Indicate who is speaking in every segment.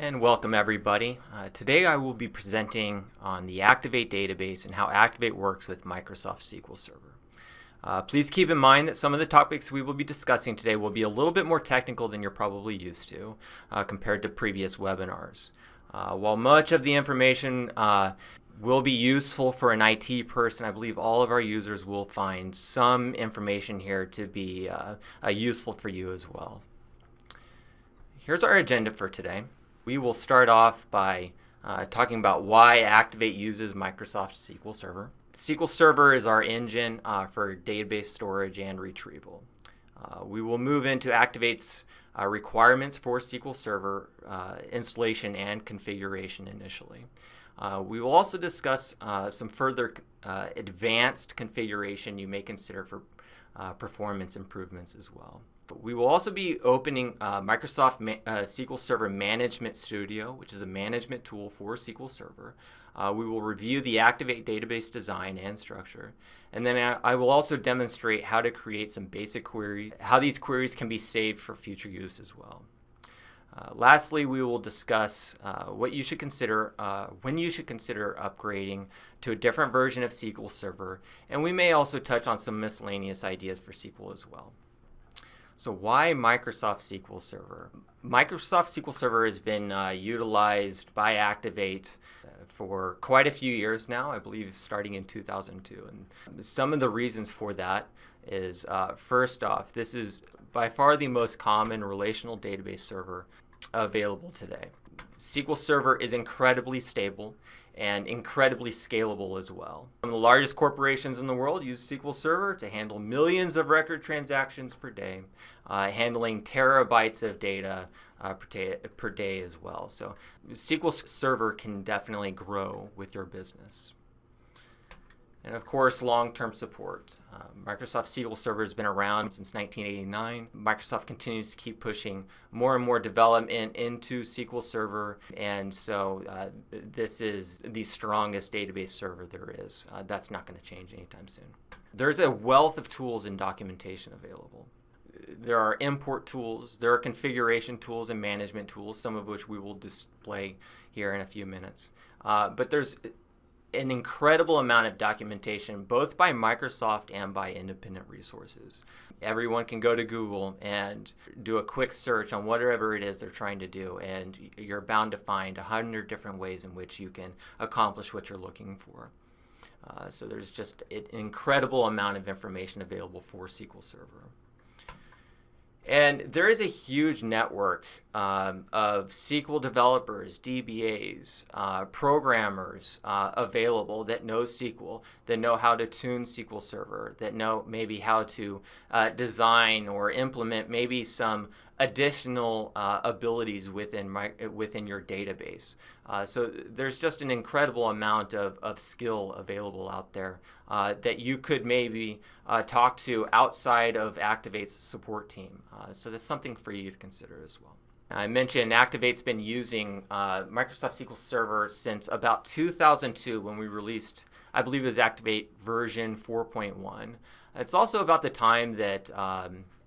Speaker 1: And welcome everybody. Today I will be presenting on the Acctivate database and how Acctivate works with Microsoft SQL Server. Please keep in mind that some of the topics we will be discussing today will be a little bit more technical than you're probably used to compared to previous webinars. While much of the information will be useful for an IT person, I believe all of our users will find some information here to be useful for you as well. Here's our agenda for today. We will start off by talking about why Acctivate uses Microsoft SQL Server. SQL Server is our engine for database storage and retrieval. We will move into Acctivate's requirements for SQL Server installation and configuration initially. We will also discuss some further advanced configuration you may consider for performance improvements as well. We will also be opening Microsoft SQL Server Management Studio, which is a management tool for SQL Server. We will review the Acctivate database design and structure. And then I will also demonstrate how to create some basic queries, how these queries can be saved for future use as well. Lastly, we will discuss what you should consider when you should consider upgrading to a different version of SQL Server, and we may also touch on some miscellaneous ideas for SQL as well. So why Microsoft SQL Server? Microsoft SQL Server has been utilized by Acctivate for quite a few years now, I believe starting in 2002. And some of the reasons for that is, first off, this is by far the most common relational database server available today. SQL Server is incredibly stable and incredibly scalable as well. Some of the largest corporations in the world use SQL Server to handle millions of record transactions per day, handling terabytes of data per day as well. So SQL Server can definitely grow with your business. And of course, long-term support. Microsoft SQL Server has been around since 1989. Microsoft continues to keep pushing more and more development into SQL Server, and so this is the strongest database server there is. That's not going to change anytime soon. There's a wealth of tools and documentation available. There are import tools, there are configuration tools and management tools, some of which we will display here in a few minutes. But there's an incredible amount of documentation, both by Microsoft and by independent resources. Everyone can go to Google and do a quick search on whatever it is they're trying to do, and you're bound to find 100 different ways in which you can accomplish what you're looking for. So there's just an incredible amount of information available for SQL Server. And there is a huge network of SQL developers, DBAs, programmers available that know SQL, that know how to tune SQL Server, that know maybe how to design or implement maybe some additional abilities within your database. So there's just an incredible amount of skill available out there that you could maybe talk to outside of Acctivate's support team. So that's something for you to consider as well. I mentioned Acctivate's been using Microsoft SQL Server since about 2002 when we released, I believe it was Acctivate version 4.1. It's also about the time that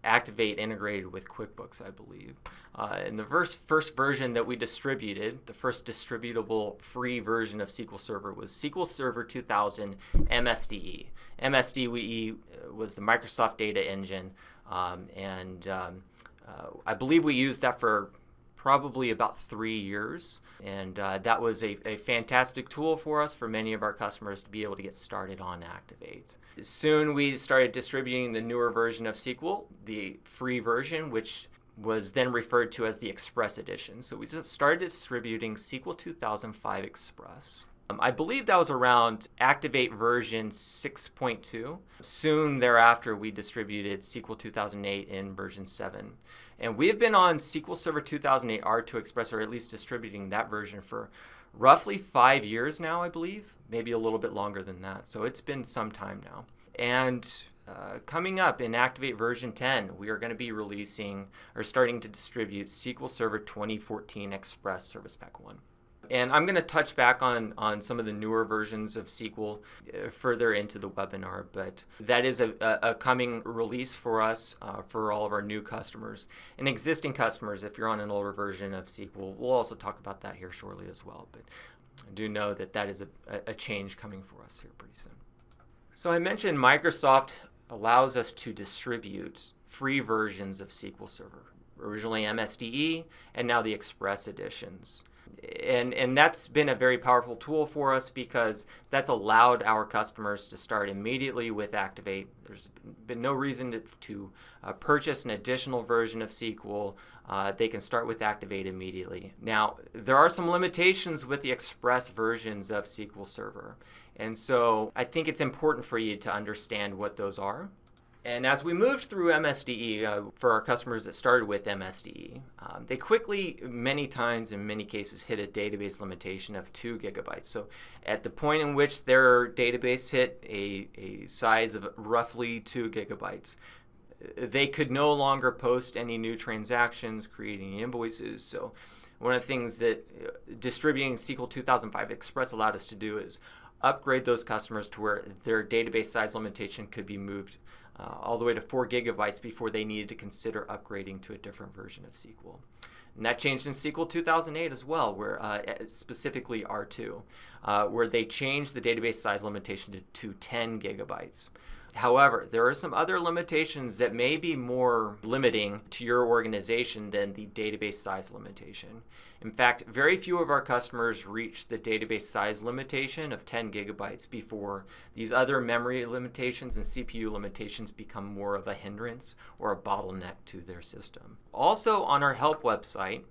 Speaker 1: Acctivate integrated with QuickBooks, I believe. And the first version that we distributed, the first distributable free version of SQL Server, was SQL Server 2000 MSDE. MSDE was the Microsoft Data Engine, I believe we used that for probably about 3 years, and that was a fantastic tool for us, for many of our customers, to be able to get started on Acctivate. Soon we started distributing the newer version of SQL, the free version, which was then referred to as the Express Edition. So we just started distributing SQL 2005 Express. I believe that was around Acctivate version 6.2. Soon thereafter, we distributed SQL 2008 in version 7. And we have been on SQL Server 2008 R2 Express, or at least distributing that version, for roughly 5 years now, I believe. Maybe a little bit longer than that. So it's been some time now. And coming up in Acctivate version 10, we are going to be releasing or starting to distribute SQL Server 2014 Express Service Pack 1. And I'm going to touch back on some of the newer versions of SQL further into the webinar, but that is a coming release for us, for all of our new customers. And existing customers, if you're on an older version of SQL, we'll also talk about that here shortly as well. But I do know that that is a change coming for us here pretty soon. So I mentioned Microsoft allows us to distribute free versions of SQL Server, originally MSDE and now the Express editions. And that's been a very powerful tool for us because that's allowed our customers to start immediately with Acctivate. There's been no reason to purchase an additional version of SQL. They can start with Acctivate immediately. Now, there are some limitations with the Express versions of SQL Server. And so I think it's important for you to understand what those are. And as we moved through MSDE, for our customers that started with MSDE, they quickly, many times in many cases, hit a database limitation of 2 gigabytes. So at the point in which their database hit a size of roughly 2 gigabytes, they could no longer post any new transactions, creating invoices. So one of the things that distributing SQL 2005 Express allowed us to do is upgrade those customers to where their database size limitation could be moved all the way to 4 gigabytes before they needed to consider upgrading to a different version of SQL. And that changed in SQL 2008 as well, where specifically R2, where they changed the database size limitation to 10 gigabytes. However, there are some other limitations that may be more limiting to your organization than the database size limitation. In fact, very few of our customers reach the database size limitation of 10 gigabytes before these other memory limitations and CPU limitations become more of a hindrance or a bottleneck to their system. Also, on our help website,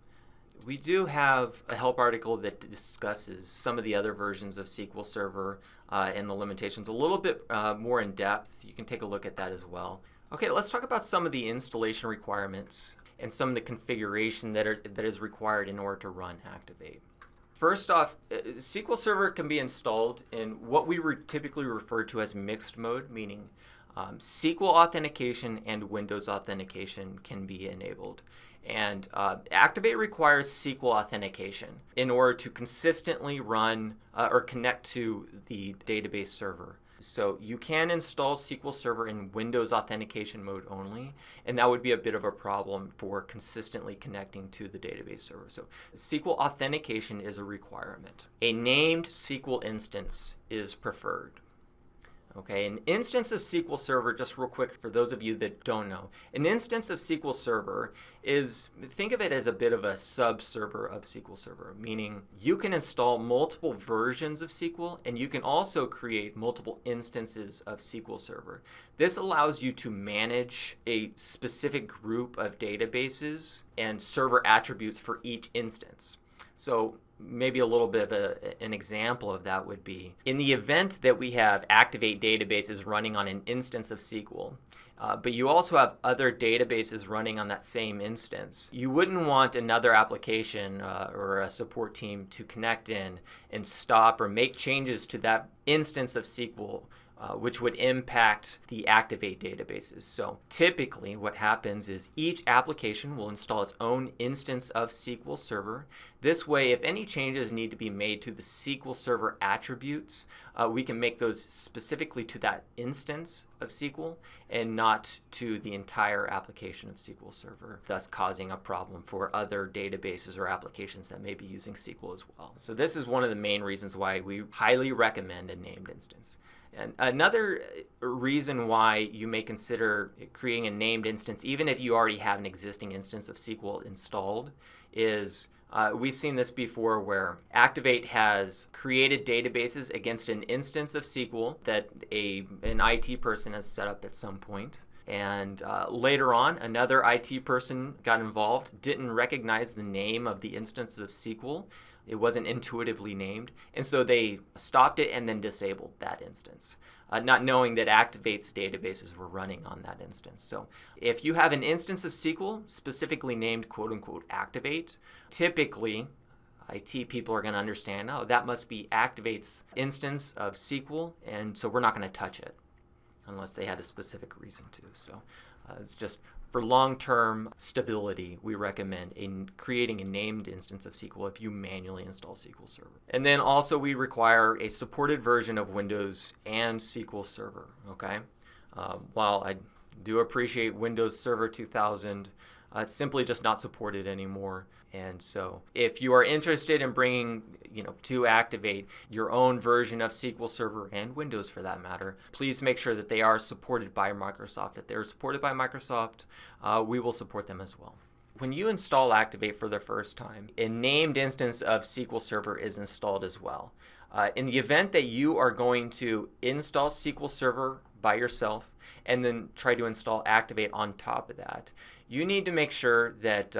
Speaker 1: we do have a help article that discusses some of the other versions of SQL Server and the limitations a little bit more in depth. You can take a look at that as well. Okay, let's talk about some of the installation requirements and some of the configuration that is required in order to run Acctivate. First off, SQL Server can be installed in what we typically refer to as mixed mode, meaning SQL authentication and Windows authentication can be enabled. And Acctivate requires SQL authentication in order to consistently run or connect to the database server. So you can install SQL Server in Windows authentication mode only, and that would be a bit of a problem for consistently connecting to the database server. So SQL authentication is a requirement. A named SQL instance is preferred. Okay, an instance of SQL Server, just real quick for those of you that don't know, an instance of SQL Server is, think of it as a bit of a sub-server of SQL Server, meaning you can install multiple versions of SQL and you can also create multiple instances of SQL Server. This allows you to manage a specific group of databases and server attributes for each instance. So maybe a little bit of an example of that would be, in the event that we have Acctivate databases running on an instance of SQL, but you also have other databases running on that same instance, you wouldn't want another application or a support team to connect in and stop or make changes to that instance of SQL, which would impact the Acctivate databases. So typically what happens is each application will install its own instance of SQL Server. This way, if any changes need to be made to the SQL Server attributes, we can make those specifically to that instance of SQL and not to the entire application of SQL Server, thus causing a problem for other databases or applications that may be using SQL as well. So this is one of the main reasons why we highly recommend a named instance. And another reason why you may consider creating a named instance, even if you already have an existing instance of SQL installed, is we've seen this before where Acctivate has created databases against an instance of SQL that an IT person has set up at some point. And later on, another IT person got involved, didn't recognize the name of the instance of SQL. It wasn't intuitively named, and so they stopped it and then disabled that instance, not knowing that Activate's databases were running on that instance. So if you have an instance of SQL specifically named quote-unquote Acctivate, typically IT people are going to understand, oh, that must be Activate's instance of SQL, and so we're not going to touch it unless they had a specific reason to. So it's just For long-term stability, we recommend creating a named instance of SQL if you manually install SQL Server. And then also we require a supported version of Windows and SQL Server, okay? While I do appreciate Windows Server 2000, it's simply just not supported anymore. And so if you are interested in bringing, to Acctivate your own version of SQL Server and Windows for that matter, please make sure that they are supported by Microsoft. If they're supported by Microsoft, we will support them as well. When you install Acctivate for the first time, a named instance of SQL Server is installed as well. In the event that you are going to install SQL Server by yourself and then try to install Acctivate on top of that, you need to make sure that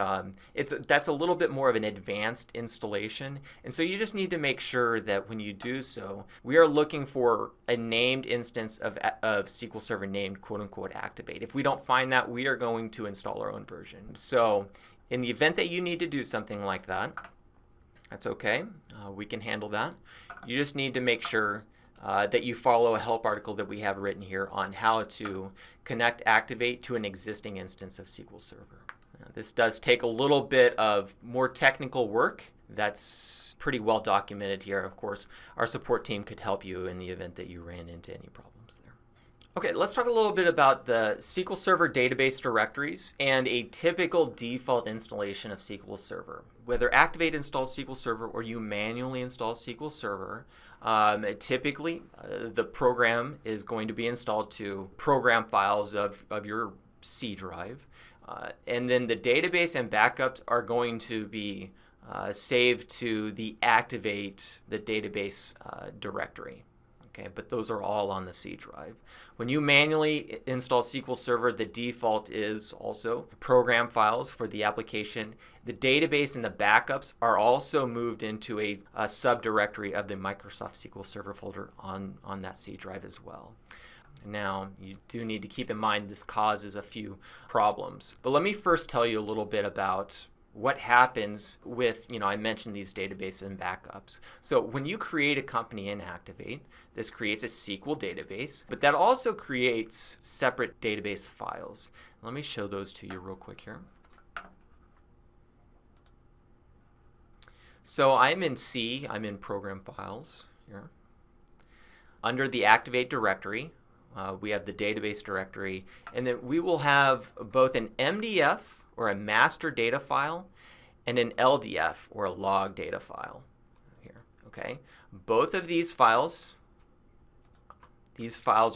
Speaker 1: that's a little bit more of an advanced installation. And so you just need to make sure that when you do so, we are looking for a named instance of SQL Server named quote-unquote Acctivate. If we don't find that, we are going to install our own version. So in the event that you need to do something like that, that's okay. We can handle that. You just need to make sure that you follow a help article that we have written here on how to connect Acctivate to an existing instance of SQL Server. This does take a little bit of more technical work. That's pretty well documented here. Of course, our support team could help you in the event that you ran into any problems there. Okay, let's talk a little bit about the SQL Server database directories and a typical default installation of SQL Server. Whether Acctivate installs SQL Server or you manually install SQL Server, typically the program is going to be installed to program files of your C drive. And then the database and backups are going to be saved to the Acctivate, the database directory. Okay, but those are all on the C drive. When you manually install SQL Server, the default is also program files for the application. The database and the backups are also moved into a subdirectory of the Microsoft SQL Server folder on that C drive as well. Now, you do need to keep in mind this causes a few problems. But let me first tell you a little bit about what happens with, I mentioned these databases and backups. So when you create a company in Acctivate, this creates a SQL database, but that also creates separate database files. Let me show those to you real quick here. So I'm in C, I'm in Program Files here. Under the Acctivate directory, we have the database directory, and then we will have both an MDF or a master data file and an LDF or a log data file here. Okay, both of these files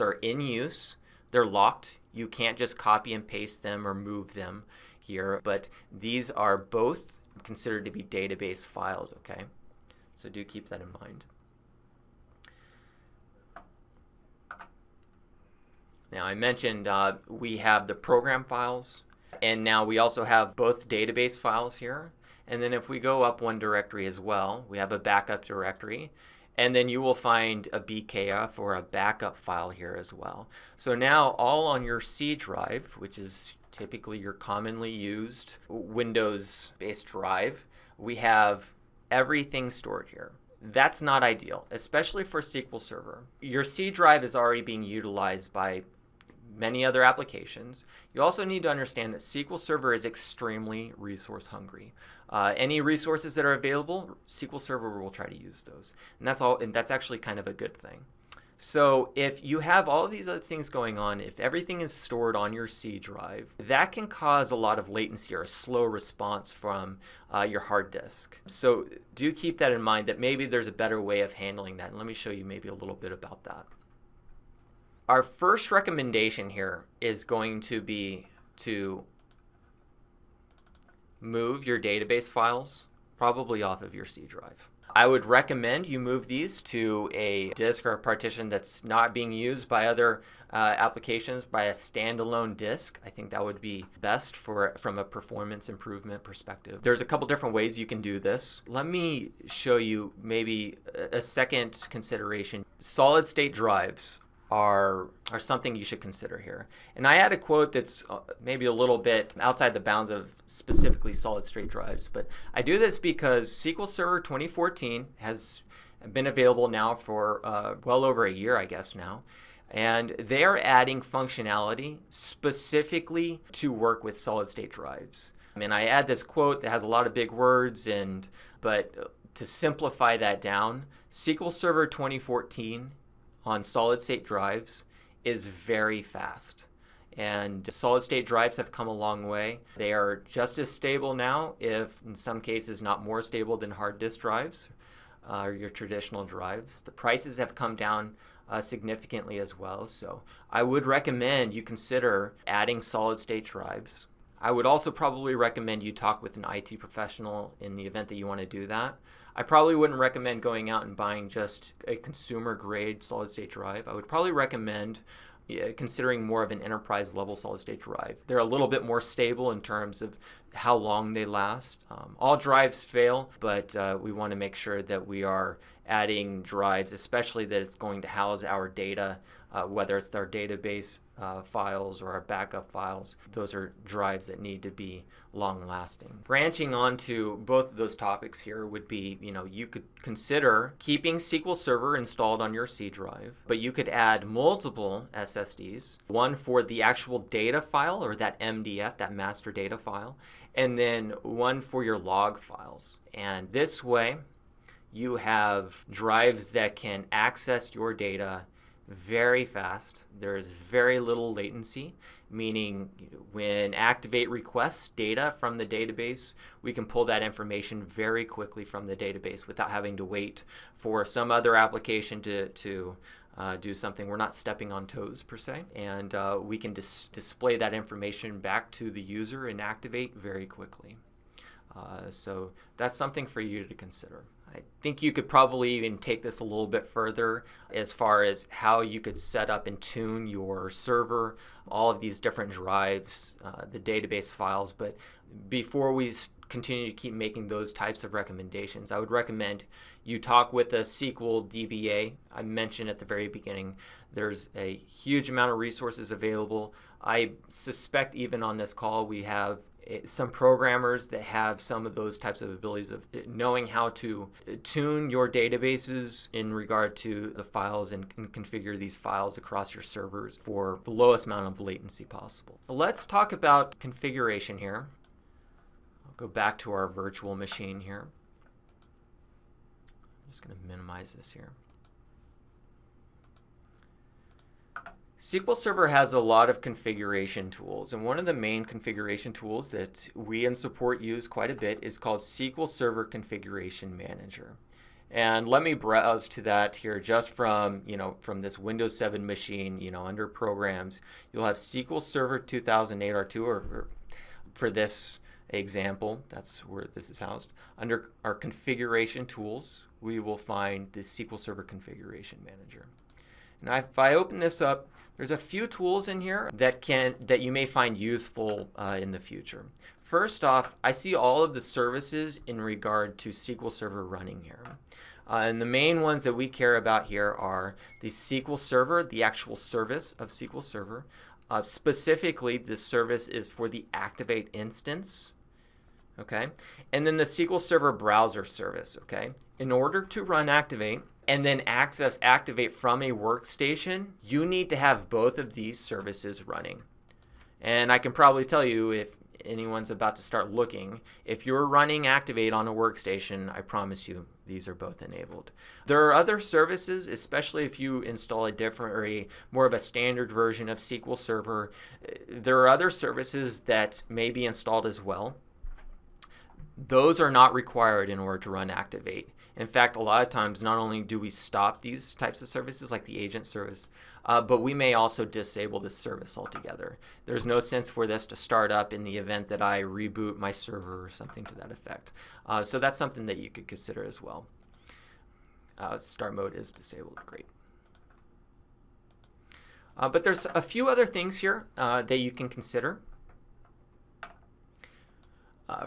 Speaker 1: are in use. They're locked. You can't just copy and paste them or move them here, but these are both considered to be database files. Okay, so do keep that in mind. Now I mentioned we have the program files, and now we also have both database files here. And then if we go up one directory as well, we have a backup directory, and then you will find a BKF or a backup file here as well. So now all on your C drive, which is typically your commonly used Windows-based drive, we have everything stored here. That's not ideal, especially for SQL Server. Your C drive is already being utilized by many other applications. You also need to understand that SQL Server is extremely resource hungry. Any resources that are available, SQL Server will try to use those. And that's actually kind of a good thing. So if you have all these other things going on, if everything is stored on your C drive, that can cause a lot of latency or a slow response from your hard disk. So do keep that in mind, that maybe there's a better way of handling that. And let me show you maybe a little bit about that. Our first recommendation here is going to be to move your database files probably off of your C drive. I would recommend you move these to a disk or a partition that's not being used by other applications, by a standalone disk. I think that would be best from a performance improvement perspective. There's a couple different ways you can do this. Let me show you maybe a second consideration. Solid state drives are something you should consider here. And I had a quote that's maybe a little bit outside the bounds of specifically solid state drives, but I do this because SQL Server 2014 has been available now for well over a year, I guess now. And they are adding functionality specifically to work with solid-state drives. And I add this quote that has a lot of big words, but to simplify that down, SQL Server 2014 on solid-state drives is very fast. And solid-state drives have come a long way. They are just as stable now, if in some cases not more stable than hard disk drives or your traditional drives. The prices have come down significantly as well. So I would recommend you consider adding solid-state drives. I would also probably recommend you talk with an IT professional in the event that you want to do that. I probably wouldn't recommend going out and buying just a consumer-grade solid-state drive. I would probably recommend considering more of an enterprise level solid-state drive. They're a little bit more stable in terms of how long they last. All drives fail, but we want to make sure that we are adding drives, especially that it's going to house our data, whether it's our database files or our backup files. Those are drives that need to be long-lasting. Branching on to both of those topics here would be, you could consider keeping SQL Server installed on your C drive, but you could add multiple SSDs, one for the actual data file or that MDF, that master data file, and then one for your log files. And this way, you have drives that can access your data very fast. There's very little latency, meaning when Acctivate requests data from the database, we can pull that information very quickly from the database without having to wait for some other application to do something. We're not stepping on toes per se, and we can display that information back to the user in Acctivate very quickly. So that's something for you to consider. I think you could probably even take this a little bit further as far as how you could set up and tune your server, all of these different drives, the database files. But before we continue to keep making those types of recommendations, I would recommend you talk with a SQL DBA. I mentioned at the very beginning, there's a huge amount of resources available. I suspect even on this call we have some programmers that have some of those types of abilities of knowing how to tune your databases in regard to the files and configure these files across your servers for the lowest amount of latency possible. Let's talk about configuration here. I'll go back to our virtual machine here. I'm just going to minimize this here. SQL Server has a lot of configuration tools, and one of the main configuration tools that we in support use quite a bit is called SQL Server Configuration Manager. And let me browse to that here just from this Windows 7 machine, under Programs. You'll have SQL Server 2008 R2, or for this example, that's where this is housed. Under our configuration tools, we will find the SQL Server Configuration Manager. Now, if I open this up, there's a few tools in here that you may find useful in the future. First off, I see all of the services in regard to SQL Server running here. And the main ones that we care about here are the SQL Server, the actual service of SQL Server. Specifically, this service is for the Acctivate instance. Okay, and then the SQL Server browser service. Okay, in order to run Acctivate and then access Acctivate from a workstation, you need to have both of these services running. And I can probably tell you, if anyone's about to start looking, if you're running Acctivate on a workstation, I promise you these are both enabled. There are other services, especially if you install a different or more of a standard version of SQL Server. There are other services that may be installed as well. Those are not required in order to run Acctivate. In fact, a lot of times, not only do we stop these types of services like the agent service, but we may also disable this service altogether. There's no sense for this to start up in the event that I reboot my server or something to that effect. So that's something that you could consider as well. Start mode is disabled. Great. But there's a few other things here that you can consider.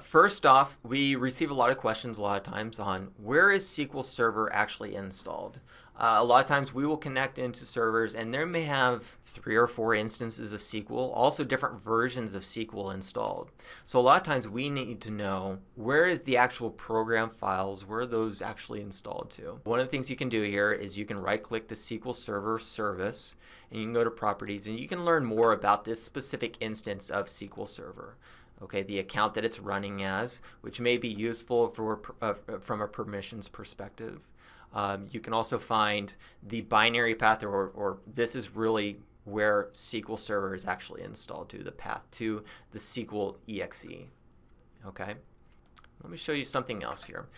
Speaker 1: First off, we receive a lot of questions a lot of times on where is SQL Server actually installed. A lot of times we will connect into servers and there may have 3 or 4 instances of SQL, also different versions of SQL installed. So a lot of times we need to know where is the actual program files, where are those actually installed to. One of the things you can do here is you can right click the SQL Server service and you can go to properties and you can learn more about this specific instance of SQL Server. Okay, the account that it's running as, which may be useful for from a permissions perspective. You can also find the binary path, or this is really where SQL Server is actually installed to, the path to the SQL exe. Okay, let me show you something else here.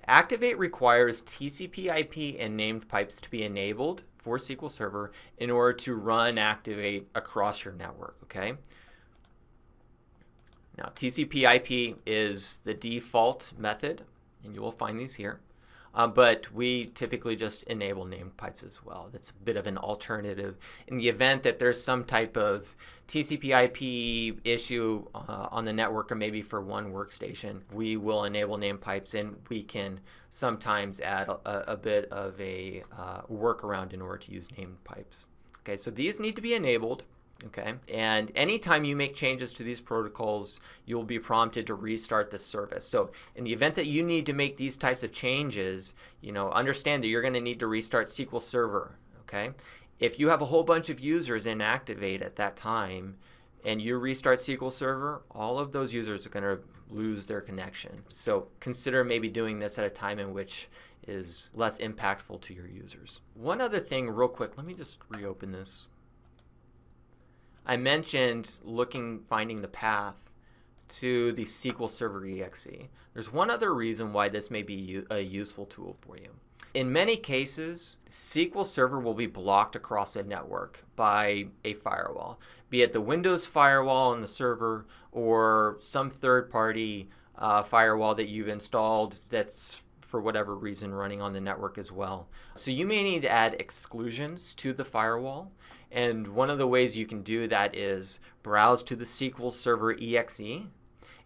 Speaker 1: Acctivate requires TCP/IP and named pipes to be enabled for SQL Server in order to run Acctivate across your network. Okay. Now, TCP/IP is the default method, and you will find these here. But we typically just enable named pipes as well. That's a bit of an alternative. In the event that there's some type of TCP/IP issue on the network, or maybe for one workstation, we will enable named pipes, and we can sometimes add a bit of a workaround in order to use named pipes. Okay, so these need to be enabled. Okay, and anytime you make changes to these protocols, you'll be prompted to restart the service. So in the event that you need to make these types of changes, understand that you're going to need to restart SQL Server. Okay, if you have a whole bunch of users in Acctivate at that time and you restart SQL Server, all of those users are going to lose their connection. So consider maybe doing this at a time in which is less impactful to your users. One other thing real quick, let me just reopen this. I mentioned finding the path to the SQL Server exe. There's one other reason why this may be a useful tool for you. In many cases, SQL Server will be blocked across a network by a firewall, be it the Windows firewall on the server or some third-party firewall that you've installed that's for whatever reason running on the network as well. So you may need to add exclusions to the firewall, and one of the ways you can do that is browse to the SQL Server exe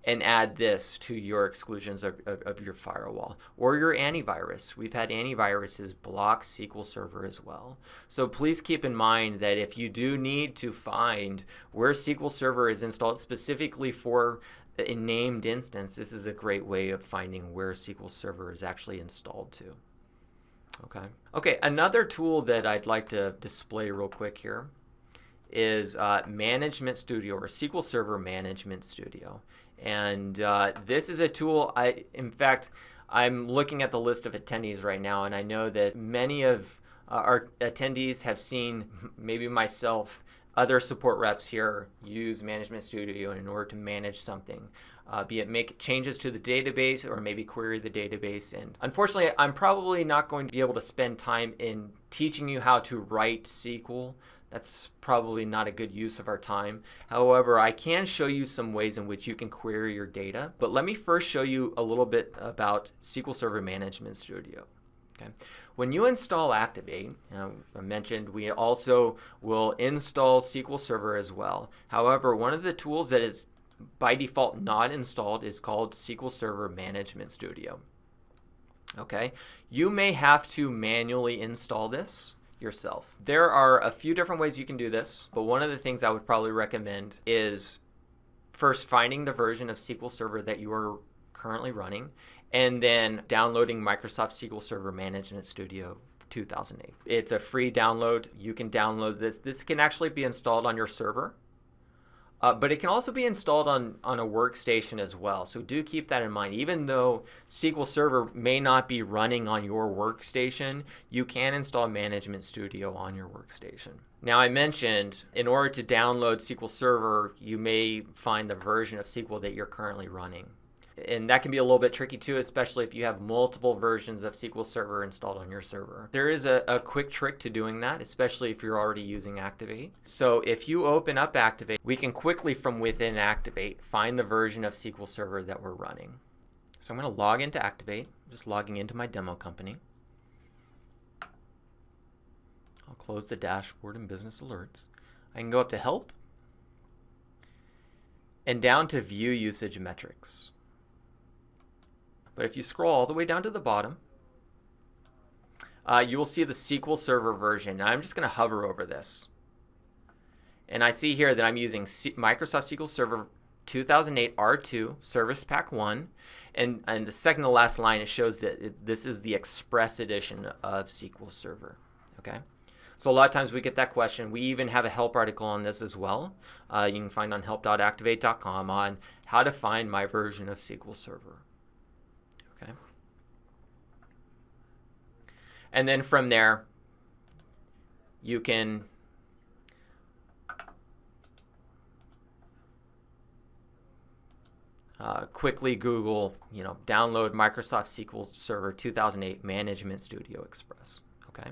Speaker 1: and add this to your exclusions of your firewall or your antivirus. We've had antiviruses block SQL Server as well. So please keep in mind that if you do need to find where SQL Server is installed specifically for a named instance, this is a great way of finding where SQL Server is actually installed to. Okay, another tool that I'd like to display real quick here is Management Studio, or SQL Server Management Studio. And this is a tool, in fact, I'm looking at the list of attendees right now, and I know that many of our attendees have seen, maybe myself, other support reps here use Management Studio in order to manage something, be it make changes to the database or maybe query the database. And unfortunately, I'm probably not going to be able to spend time in teaching you how to write SQL. That's probably not a good use of our time. However, I can show you some ways in which you can query your data. But let me first show you a little bit about SQL Server Management Studio. Okay. When you install Acctivate, I mentioned we also will install SQL Server as well. However, one of the tools that is by default not installed is called SQL Server Management Studio. Okay, you may have to manually install this yourself. There are a few different ways you can do this, but one of the things I would probably recommend is first finding the version of SQL Server that you are currently running, and then downloading Microsoft SQL Server Management Studio 2008. It's a free download. You can download this. This can actually be installed on your server, but it can also be installed on a workstation as well. So do keep that in mind. Even though SQL Server may not be running on your workstation, you can install Management Studio on your workstation. Now, I mentioned in order to download SQL Server, you may find the version of SQL that you're currently running. And that can be a little bit tricky too, especially if you have multiple versions of SQL Server installed on your server. There is a quick trick to doing that, especially if you're already using Acctivate. So if you open up Acctivate, we can quickly from within Acctivate find the version of SQL Server that we're running. So I'm going to log into Acctivate, just logging into my demo company. I'll close the dashboard and business alerts. I can go up to Help and down to View Usage Metrics. But if you scroll all the way down to the bottom, you will see the SQL Server version. And I'm just going to hover over this. And I see here that I'm using Microsoft SQL Server 2008 R2 Service Pack 1. And the second to last line, it shows that this is the Express edition of SQL Server. Okay. So a lot of times we get that question. We even have a help article on this as well. You can find on help.acctivate.com on how to find my version of SQL Server. Okay. And then from there, you can quickly Google, download Microsoft SQL Server 2008 Management Studio Express. Okay.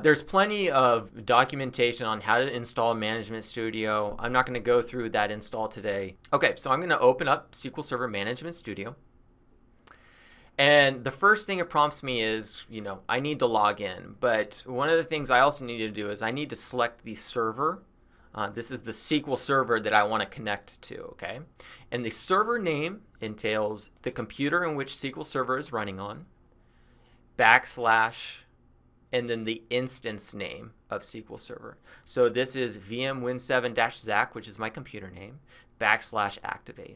Speaker 1: There's plenty of documentation on how to install Management Studio. I'm not going to go through that install today. Okay, so I'm going to open up SQL Server Management Studio. And the first thing it prompts me is, I need to log in. But one of the things I also need to do is I need to select the server. This is the SQL Server that I want to connect to, okay? And the server name entails the computer in which SQL Server is running on, / and then the instance name of SQL Server. So this is VM-Win7-Zach, which is my computer name, / Acctivate.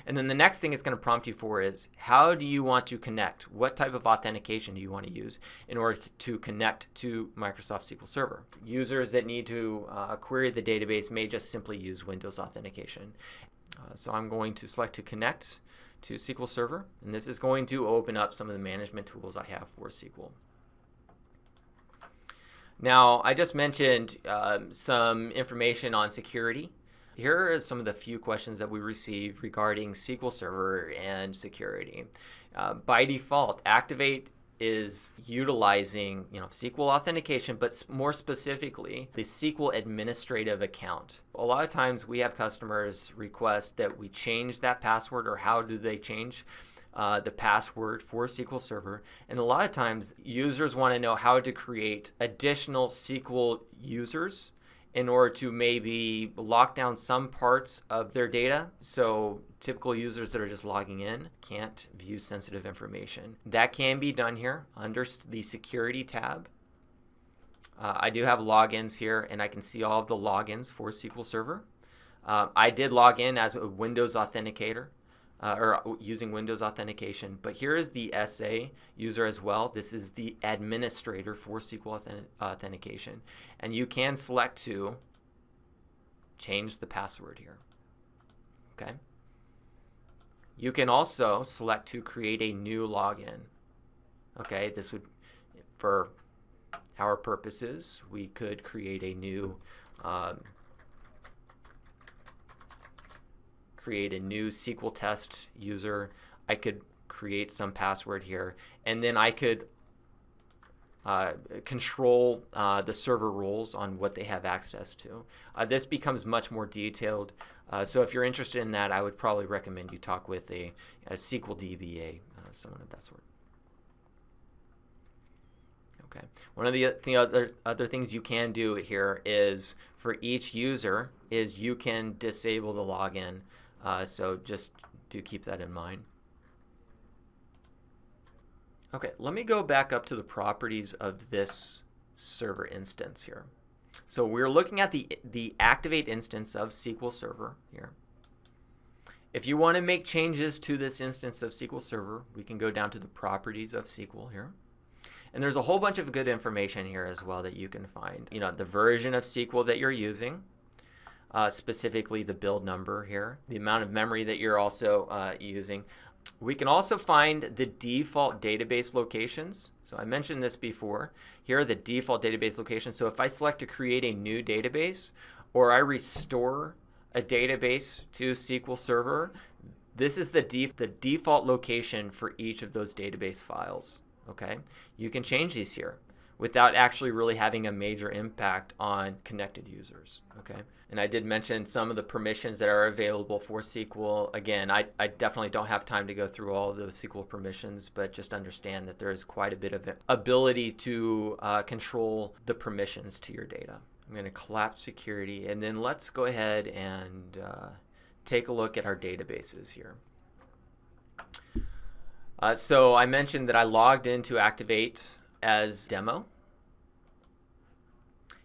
Speaker 1: And then the next thing it's going to prompt you for is, how do you want to connect? What type of authentication do you want to use in order to connect to Microsoft SQL Server? Users that need to query the database may just simply use Windows authentication. So I'm going to select to connect to SQL Server, and this is going to open up some of the management tools I have for SQL. Now, I just mentioned some information on security. Here are some of the few questions that we receive regarding SQL Server and security. By default, Acctivate is utilizing SQL authentication, but more specifically, the SQL administrative account. A lot of times we have customers request that we change that password, or how do they change the password for SQL Server. And a lot of times users want to know how to create additional SQL users in order to maybe lock down some parts of their data. So typical users that are just logging in can't view sensitive information. That can be done here under the Security tab. I do have logins here, and I can see all of the logins for SQL Server. I did log in as a Windows authenticator, or using Windows authentication, but here is the SA user as well. This is the administrator for SQL authentication, and you can select to change the password here. Okay. You can also select to create a new login. Okay, this would, for our purposes, we could create a new SQL test user. I could create some password here, and then I could control the server roles on what they have access to. This becomes much more detailed, so if you're interested in that, I would probably recommend you talk with a SQL DBA, someone of that sort. Okay. One of the other things you can do here is, for each user, is you can disable the login. So just do keep that in mind. Okay, let me go back up to the properties of this server instance here. So we're looking at the Acctivate instance of SQL Server here. If you want to make changes to this instance of SQL Server, we can go down to the properties of SQL here. And there's a whole bunch of good information here as well that you can find. The version of SQL that you're using, specifically the build number here, the amount of memory that you're also using. We can also find the default database locations. So I mentioned this before. Here are the default database locations. So if I select to create a new database, or I restore a database to SQL Server, this is the default location for each of those database files. Okay, you can change these here without actually really having a major impact on connected users. Okay, and I did mention some of the permissions that are available for SQL. Again, I definitely don't have time to go through all of the SQL permissions, but just understand that there is quite a bit of ability to control the permissions to your data. I'm going to collapse security, and then let's go ahead and take a look at our databases here. So I mentioned that I logged into Acctivate as demo.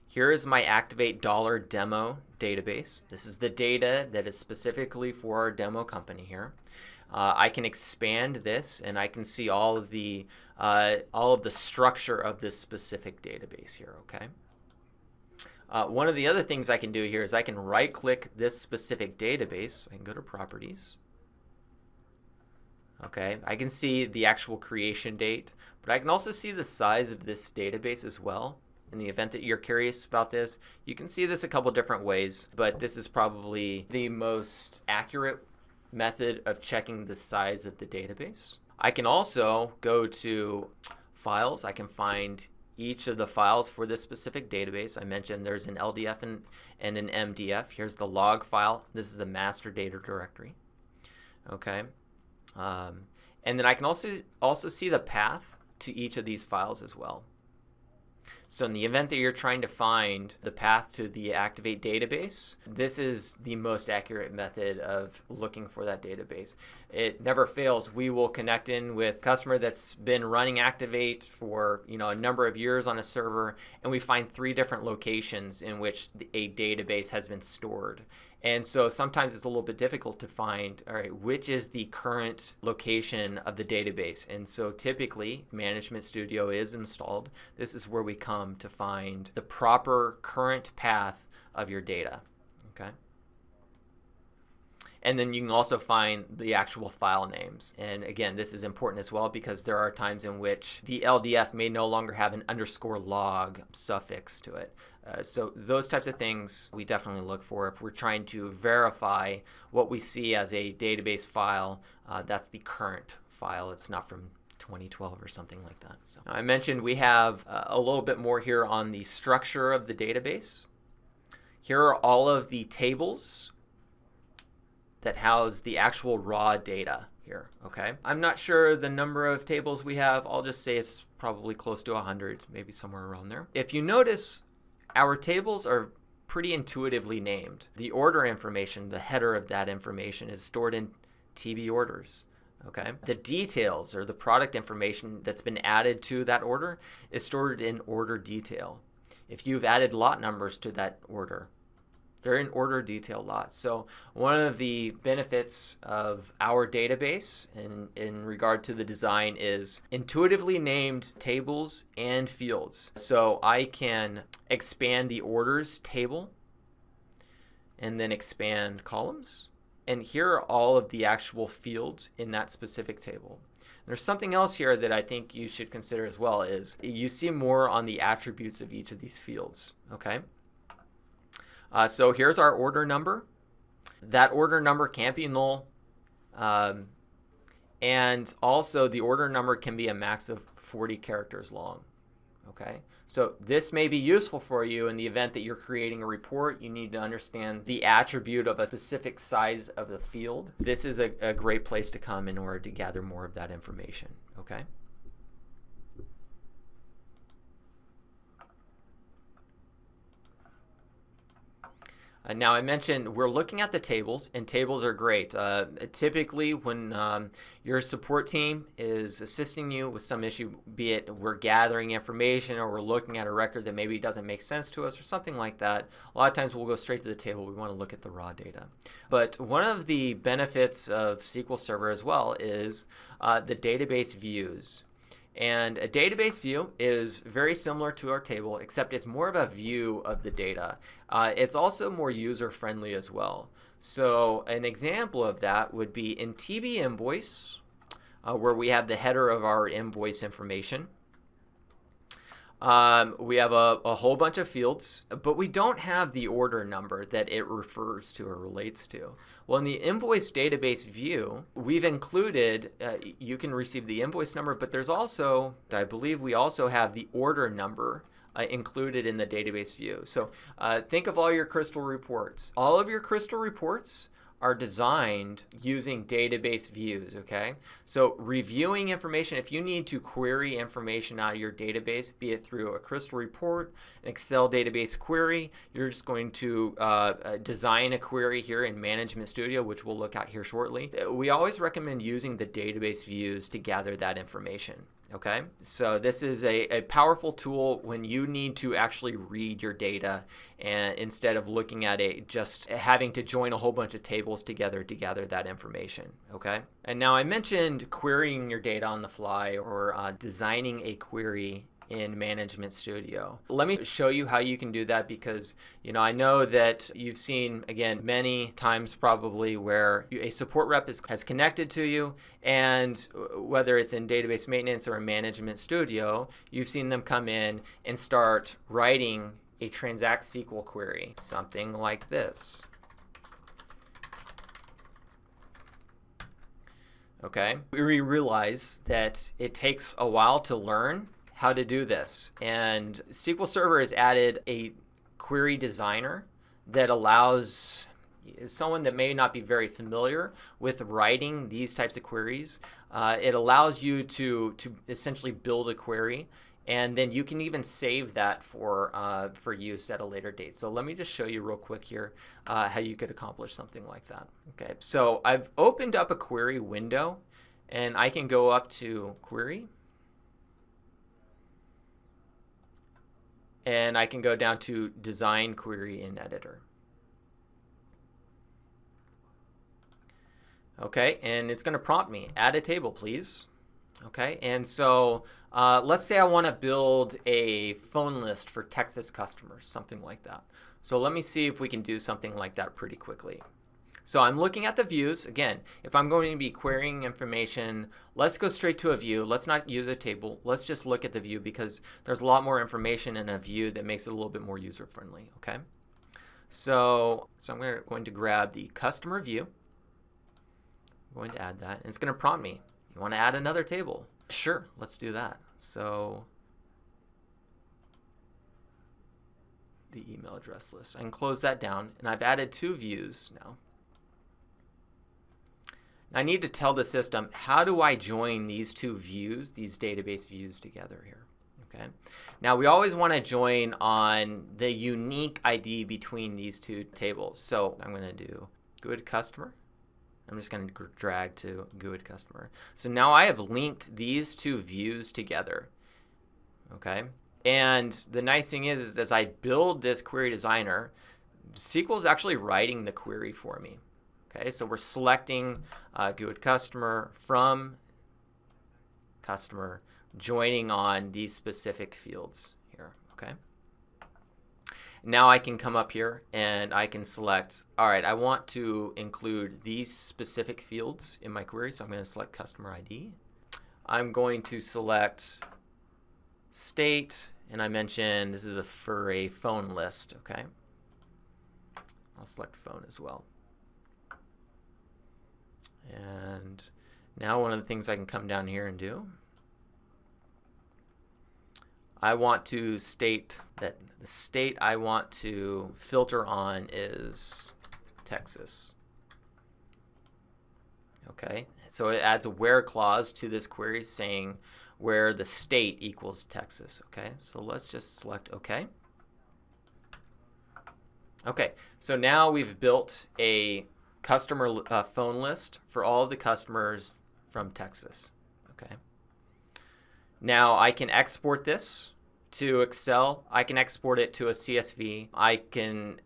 Speaker 1: Here is my Acctivate $demo database. This is the data that is specifically for our demo company here. I can expand this and I can see all of the structure of this specific database here, okay? One of the other things I can do here is I can right-click this specific database. I can go to Properties. Okay, I can see the actual creation date, but I can also see the size of this database as well. In the event that you're curious about this, you can see this a couple different ways, but this is probably the most accurate method of checking the size of the database. I can also go to Files. I can find each of the files for this specific database. I mentioned there's an LDF and an MDF. Here's the log file. This is the master data directory. Okay. And then I can also see the path to each of these files as well. So in the event that you're trying to find the path to the Acctivate database, this is the most accurate method of looking for that database. It never fails. We will connect in with a customer that's been running Acctivate for a number of years on a server, and we find 3 different locations in which a database has been stored. And so sometimes it's a little bit difficult to find, all right, which is the current location of the database. And so typically, Management Studio is installed. This is where we come to find the proper current path of your data, okay? And then you can also find the actual file names. And again, this is important as well because there are times in which the LDF may no longer have an _log suffix to it. So those types of things we definitely look for if we're trying to verify what we see as a database file. That's the current file. It's not from 2012 or something like that. So I mentioned we have a little bit more here on the structure of the database. Here are all of the tables that house the actual raw data here, okay? I'm not sure the number of tables we have. I'll just say it's probably close to 100, maybe somewhere around there. If you notice, our tables are pretty intuitively named. The order information, the header of that information, is stored in TB orders, okay? The details or the product information that's been added to that order is stored in order detail. If you've added lot numbers to that order, they're in order detail lots. So one of the benefits of our database in regard to the design is intuitively named tables and fields. So I can expand the orders table and then expand columns. And here are all of the actual fields in that specific table. There's something else here that I think you should consider as well is you see more on the attributes of each of these fields, okay? So here's our order number. That order number can't be null. And also the order number can be a max of 40 characters long. Okay, so this may be useful for you in the event that you're creating a report. You need to understand the attribute of a specific size of the field. This is a great place to come in order to gather more of that information. Okay. Now I mentioned we're looking at the tables, and tables are great. Typically when your support team is assisting you with some issue, be it we're gathering information or we're looking at a record that maybe doesn't make sense to us or something like that, a lot of times we'll go straight to the table. We want to look at the raw data. But one of the benefits of SQL Server as well is the database views. And a database view is very similar to our table, except it's more of a view of the data. It's also more user-friendly as well. So an example of that would be in TB invoice, where we have the header of our invoice information. We have a whole bunch of fields, but we don't have the order number that it refers to or relates to. Well, in the invoice database view, we've included, you can receive the invoice number, but there's also, I believe we also have the order number included in the database view. So think of all your Crystal reports. All of your Crystal reports are designed using database views, okay? So reviewing information, if you need to query information out of your database, be it through a Crystal report, an Excel database query, you're just going to design a query here in Management Studio, which we'll look at here shortly. We always recommend using the database views to gather that information. Okay, so this is a powerful tool when you need to actually read your data, and instead of looking at it, just having to join a whole bunch of tables together to gather that information. Okay, and now I mentioned querying your data on the fly, or designing a query in Management Studio. Let me show you how you can do that, because I know that you've seen, again, many times probably where a support rep has connected to you, and whether it's in database maintenance or in Management Studio, you've seen them come in and start writing a transact SQL query, something like this. Okay, we realize that it takes a while to learn how to do this, and SQL Server has added a query designer that allows someone that may not be very familiar with writing these types of queries. It allows you to essentially build a query, and then you can even save that for use at a later date. So let me just show you real quick here how you could accomplish something like that. Okay, so I've opened up a query window, and I can go up to Query, and I can go down to Design Query in Editor. Okay, and it's going to prompt me, add a table, please. Okay, and so let's say I want to build a phone list for Texas customers, something like that. So let me see if we can do something like that pretty quickly. So I'm looking at the views. Again, if I'm going to be querying information, let's go straight to a view. Let's not use a table. Let's just look at the view, because there's a lot more information in a view that makes it a little bit more user-friendly. Okay, so I'm going to grab the customer view. I'm going to add that, and it's going to prompt me. You want to add another table? Sure, let's do that. So the email address list. I can close that down, and I've added 2 views now. I need to tell the system, how do I join these 2 views, these database views together here? Okay. Now we always want to join on the unique ID between these 2 tables. So I'm going to do good customer. I'm just going to drag to good customer. So now I have linked these 2 views together. Okay. And the nice thing is as I build this query designer, SQL is actually writing the query for me. Okay, so we're selecting good customer from customer, joining on these specific fields here. Okay. Now I can come up here and I can select, all right, I want to include these specific fields in my query, so I'm going to select customer ID. I'm going to select state, and I mentioned this is for a phone list. Okay, I'll select phone as well. And now one of the things I can come down here and do, I want to state that the state I want to filter on is Texas. Okay, so it adds a where clause to this query saying where the state equals Texas. Okay, so let's just select OK. Okay, so now we've built a customer phone list for all of the customers from Texas. Okay. Now I can export this to Excel. I can export it to a CSV. I can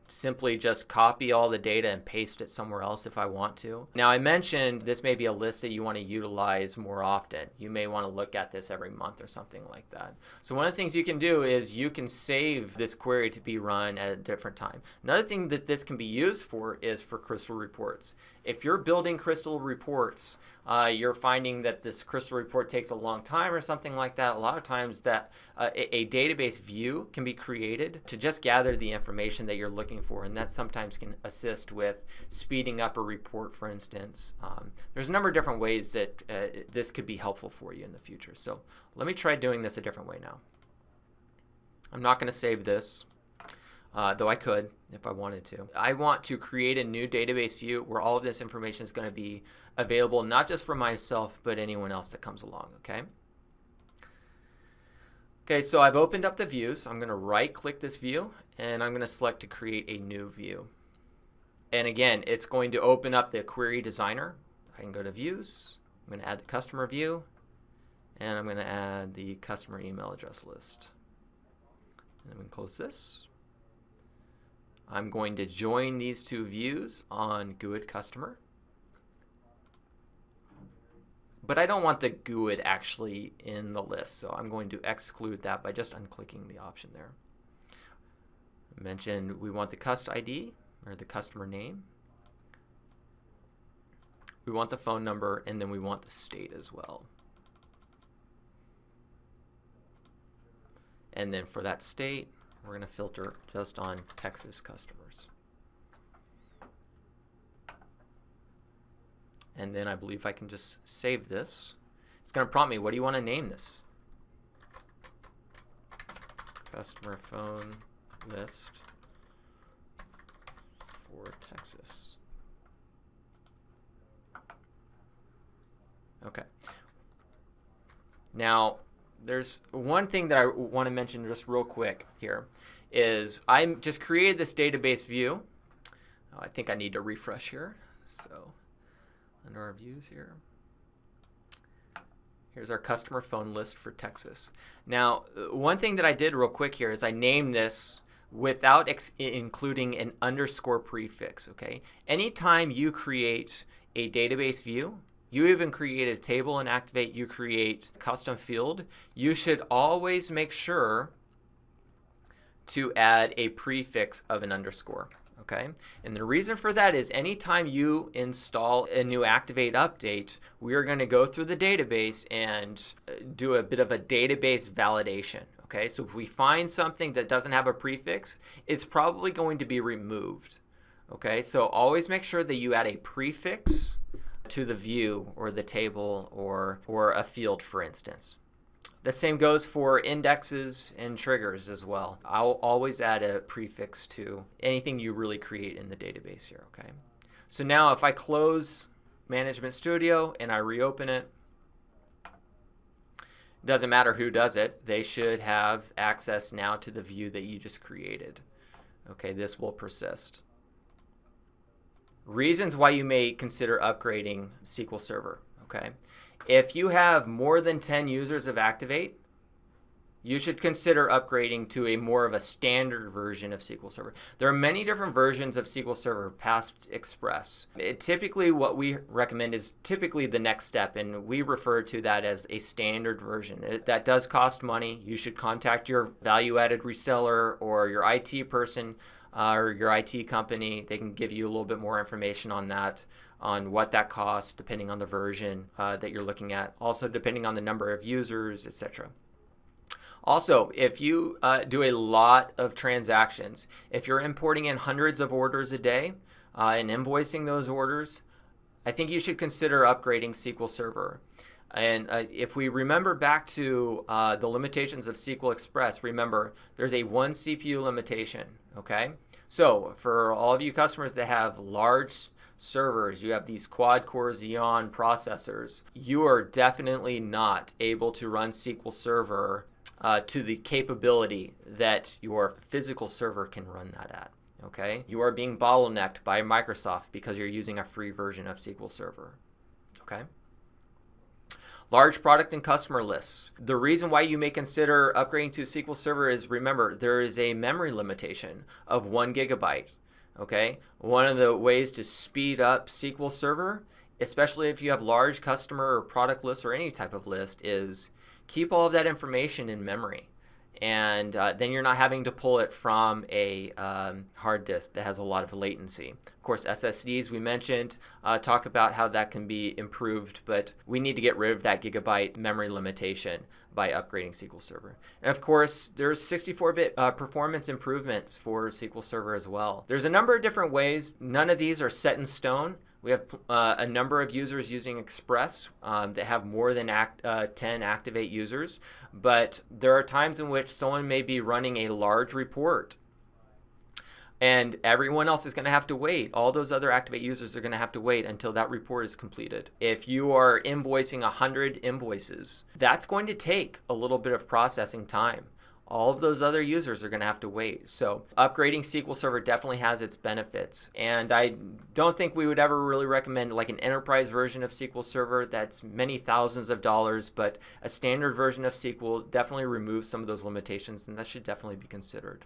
Speaker 1: simply just copy all the data and paste it somewhere else if I want to. Now I mentioned this may be a list that you want to utilize more often. You may want to look at this every month or something like that. So one of the things you can do is you can save this query to be run at a different time. Another thing that this can be used for is for Crystal reports. If you're building Crystal reports, you're finding that this Crystal report takes a long time or something like that. A lot of times that a database view can be created to just gather the information that you're looking for, and that sometimes can assist with speeding up a report, for instance. There's a number of different ways that this could be helpful for you in the future. So let me try doing this a different way now. I'm not going to save this. though I could if I wanted to. I want to create a new database view where all of this information is going to be available, not just for myself, but anyone else that comes along, okay? Okay, so I've opened up the views. I'm going to right-click this view, and I'm going to select to create a new view. And again, it's going to open up the query designer. I can go to views. I'm going to add the customer view, and I'm going to add the customer email address list. And then we can close this. I'm going to join these two views on GUID customer. But I don't want the GUID actually in the list, so I'm going to exclude that by just unclicking the option there. I mentioned we want the cust ID, or the customer name. We want the phone number, and then we want the state as well. And then for that state, we're going to filter just on Texas customers. And then I believe I can just save this. It's going to prompt me, what do you want to name this? Customer phone list for Texas. Okay. Now, there's one thing that I want to mention just real quick here is I just created this database view. I think I need to refresh here. So under our views here, here's our customer phone list for Texas. Now, one thing that I did real quick here is I named this without including an underscore prefix, okay? Anytime you create a database view, you even create a table in Acctivate, you create a custom field, you should always make sure to add a prefix of an underscore, okay? And the reason for that is anytime you install a new Acctivate update, we are going to go through the database and do a bit of a database validation, okay? So if we find something that doesn't have a prefix, it's probably going to be removed, okay? So always make sure that you add a prefix to the view or the table or a field, for instance. The same goes for indexes and triggers as well. I'll always add a prefix to anything you really create in the database here, okay? So now if I close Management Studio and I reopen it, doesn't matter who does it, they should have access now to the view that you just created. Okay, this will persist. Reasons why you may consider upgrading SQL Server, okay? If you have more than 10 users of Acctivate, you should consider upgrading to a more of a standard version of SQL Server. There are many different versions of SQL Server past Express. Typically what we recommend is typically the next step, and we refer to that as a standard version. That does cost money. You should contact your value-added reseller or your IT person or your IT company. They can give you a little bit more information on that, on what that costs depending on the version that you're looking at, also depending on the number of users, etc. Also, if you do a lot of transactions, if you're importing in hundreds of orders a day and invoicing those orders, I think you should consider upgrading SQL Server. And if we remember back to the limitations of SQL Express, remember there's a 1 CPU limitation, okay? So for all of you customers that have large servers, you have these quad-core Xeon processors, you are definitely not able to run SQL Server to the capability that your physical server can run that at, okay? You are being bottlenecked by Microsoft because you're using a free version of SQL Server, okay? Large product and customer lists. The reason why you may consider upgrading to SQL Server is, remember, there is a memory limitation of 1 gigabyte. Okay, one of the ways to speed up SQL Server, especially if you have large customer or product lists or any type of list, is keep all of that information in memory. And then you're not having to pull it from a hard disk that has a lot of latency. Of course, SSDs we mentioned talk about how that can be improved, but we need to get rid of that gigabyte memory limitation by upgrading SQL Server. And of course, there's 64-bit performance improvements for SQL Server as well. There's a number of different ways. None of these are set in stone. We have a number of users using Express that have more than 10 Acctivate users, but there are times in which someone may be running a large report And everyone else is going to have to wait. All those other Acctivate users are going to have to wait until that report is completed. If you are invoicing 100 invoices, that's going to take a little bit of processing time. All of those other users are going to have to wait. So upgrading SQL Server definitely has its benefits. And I don't think we would ever really recommend like an enterprise version of SQL Server that's many thousands of dollars, but a standard version of SQL definitely removes some of those limitations, and that should definitely be considered.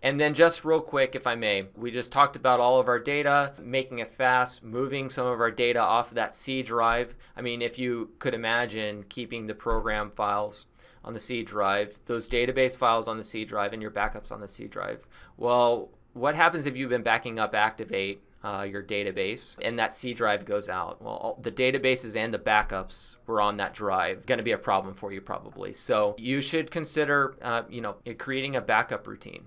Speaker 1: And then just real quick, if I may, we just talked about all of our data, making it fast, moving some of our data off of that C drive. I mean, if you could imagine keeping the program files on the C drive, those database files on the C drive, and your backups on the C drive. Well, what happens if you've been backing up Acctivate, your database, and that C drive goes out? Well, the databases and the backups were on that drive. Going to be a problem for you probably. So you should consider, creating a backup routine.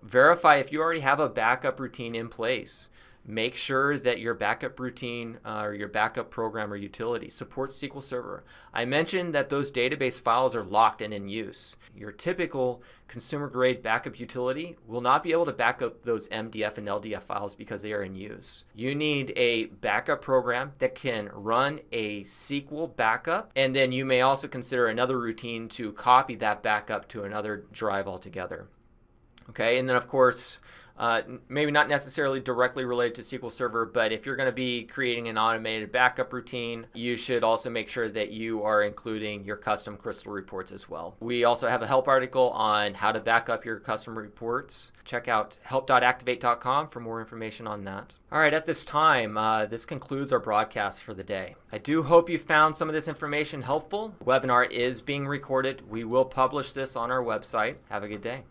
Speaker 1: Verify if you already have a backup routine in place. Make sure that your backup routine or your backup program or utility supports SQL Server. I mentioned that those database files are locked and in use. Your typical consumer-grade backup utility will not be able to back up those MDF and LDF files because they are in use. You need a backup program that can run a SQL backup, and then you may also consider another routine to copy that backup to another drive altogether. Okay, and then of course, maybe not necessarily directly related to SQL Server, but if you're going to be creating an automated backup routine, you should also make sure that you are including your custom Crystal reports as well. We also have a help article on how to back up your custom reports. Check out help.acctivate.com for more information on that. All right, at this time, this concludes our broadcast for the day. I do hope you found some of this information helpful. The webinar is being recorded. We will publish this on our website. Have a good day.